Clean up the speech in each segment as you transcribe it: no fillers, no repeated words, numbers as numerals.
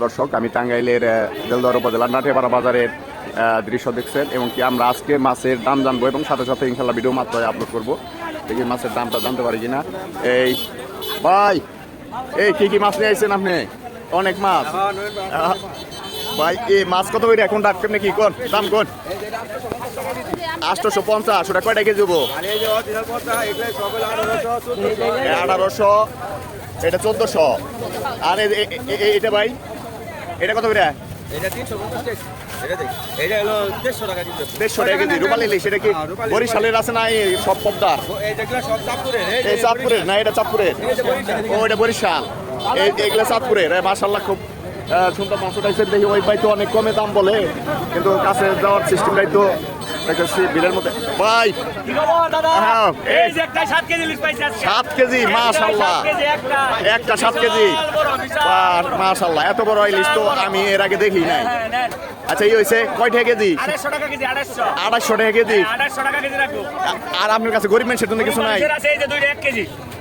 দর্শক, আমি টাঙ্গাইলের বেলদর উপজেলার নাটিয়াপাড়া বাজারের দৃশ্য দেখছেন এবং কি আমরা আজকে মাছের দাম জানবো এবং সাথে সাথে ইনশাল্লাহ ভিডিও মাত্র আপলোড করবো। দেখি মাছের দামটা জানতে পারি কিনা। এই ভাই, এই কি মাছ নিয়ে আসছেন আপনি? অনেক মাছ ভাই। এই মাছ কত করে এখন ডাক্তার নাকি কোন দাম কোন? 850। ওটা কয়টা কেজি দেবো? 1800, এটা 1400। আর এটা ভাই, এটা কত করে? রূপালী ইলিশ। এটা কি বরিশালের আছে না সব পদ্মার? এই চাঁদপুরের না? এটা চাঁদপুরের। ও, এটা বরিশাল। এইগুলা চাঁদপুরের। মাশাআল্লাহ, খুব সুন্দর মাছ উঠাইছে। দেখি ওই ভাই তো অনেক কমে দাম বলে, কিন্তু কাছে যাওয়ার সিস্টেমটাই তো বিলের মধ্যে। ভাই 7 কেজি, মাশাআল্লাহ, একটা 7 কেজি, মাশাআল্লাহ। এত বড় ইলিশ তো আমি এর আগে দেখি নাই। আচ্ছা, এই হয়েছে কয় টাকা কেজি? 250 টাকা কেজি। আর আপনার কাছে গরিব মানুষের জন্য কিছু নাই?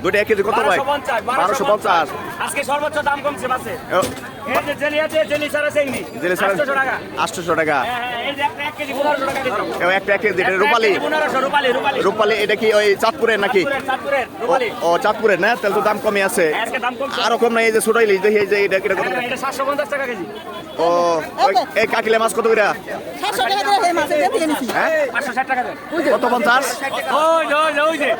দুইটা 1 কেজি কত ভাই? 1250। আজকে সর্বোচ্চ দাম কমছে মাছের। এই যে জেলি আছে, জেলি ছাড়া চেংড়ি 800 টাকা। 800 টাকা। এই যে একটা 1 কেজি 1500 টাকা দিলাম। একটা 1 কেজি। এটা রূপালী? 1500। রূপালী। এটা কি ওই চাঁদপুরের নাকি? চাঁদপুরের রূপালী। ও, চাঁদপুরের না? তাহলে তো দাম কমে আছে। আজকে দাম কমছে। আরো কম নাই? এই যে ছোট ইলিশ দেখি, এই যে এটা কত? এটা 750 টাকা কেজি। ও, এই কাকিলে মাছ কত করে? 700 টাকা দিয়ে মাছ দিয়ে নিছি। হ্যাঁ, 560 টাকা দেন। কত? 50? ওই যে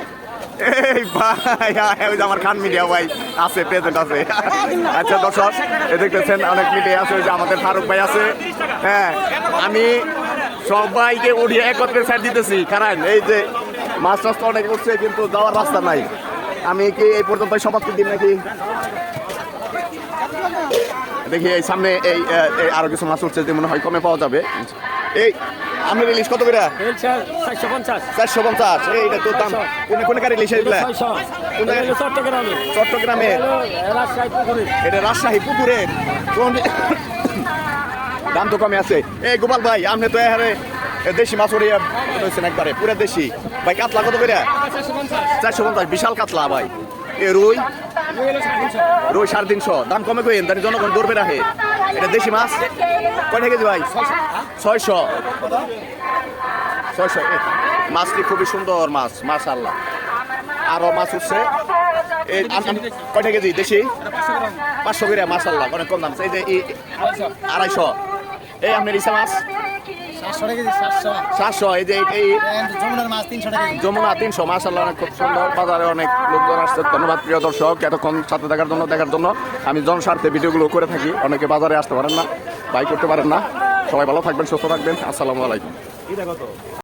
এই ভাই, ওই যে আমার খান মিডিয়া ভাই আছে, প্রেজেন্ট আছে। আচ্ছা দর্শক, এ দেখতেছেন অনেক মিডিয়া আছে। ওই যে আমাদের ফারুক ভাই আছে। হ্যাঁ, আমি সবাইকে উঠিয়ে একত্রে সাইড দিতেছি। কারণ এই যে মাছ টাছ তো অনেক উঠছে, কিন্তু যাওয়ার রাস্তা নাই। আমি কি এই পর্যন্ত সবাইকে দিন নাকি? দেখি এই সামনে এই আরো কিছু মাছ উঠছে, যে মনে হয় কমে পাওয়া যাবে। এই আপনার ইলিশ কত করে? 450। এইটা তো দাম কোন কার ইলিশ? চট্টগ্রামে। এটা রাজশাহী পুকুরের। দাম তো কমে আছে। এই গোপাল ভাই, আপনি তো এখানে দেশি মাছ উড়িয়ে একবারে পুরো দেশি ভাই। কাতলা কত করে? 450। বিশাল কাতলা ভাই। এ রুই 350। দাম কমে কইন, তাই জনগণ দৌড়বে রাখে। এটা দেশি মাছ কয়টা কেজি ভাই? 600। মাছটি খুবই সুন্দর মাছ, মাশাআল্লাহ। আরো মাছ উঠছে। এই কয়টা কেজি দেশি? 500 করে, মাশাআল্লাহ, অনেক কম দাম। এই যে 250। এই আপনার ইসা মাছ 700। এই যে এই যমুনার মাছ 300 টাকা। যমুনা 300, মাশাআল্লাহ, অনেক খুব সুন্দর। বাজারে অনেক লোকজন আসছে। ধন্যবাদ প্রিয় দর্শক, এতক্ষণ সাথে দেখার জন্য। আমি জনস্বার্থে ভিডিওগুলো করে থাকি। অনেকে বাজারে আসতে পারেন না, বাই করতে পারেন না। সবাই ভালো থাকবেন, সুস্থ থাকবেন। আসসালামু আলাইকুম।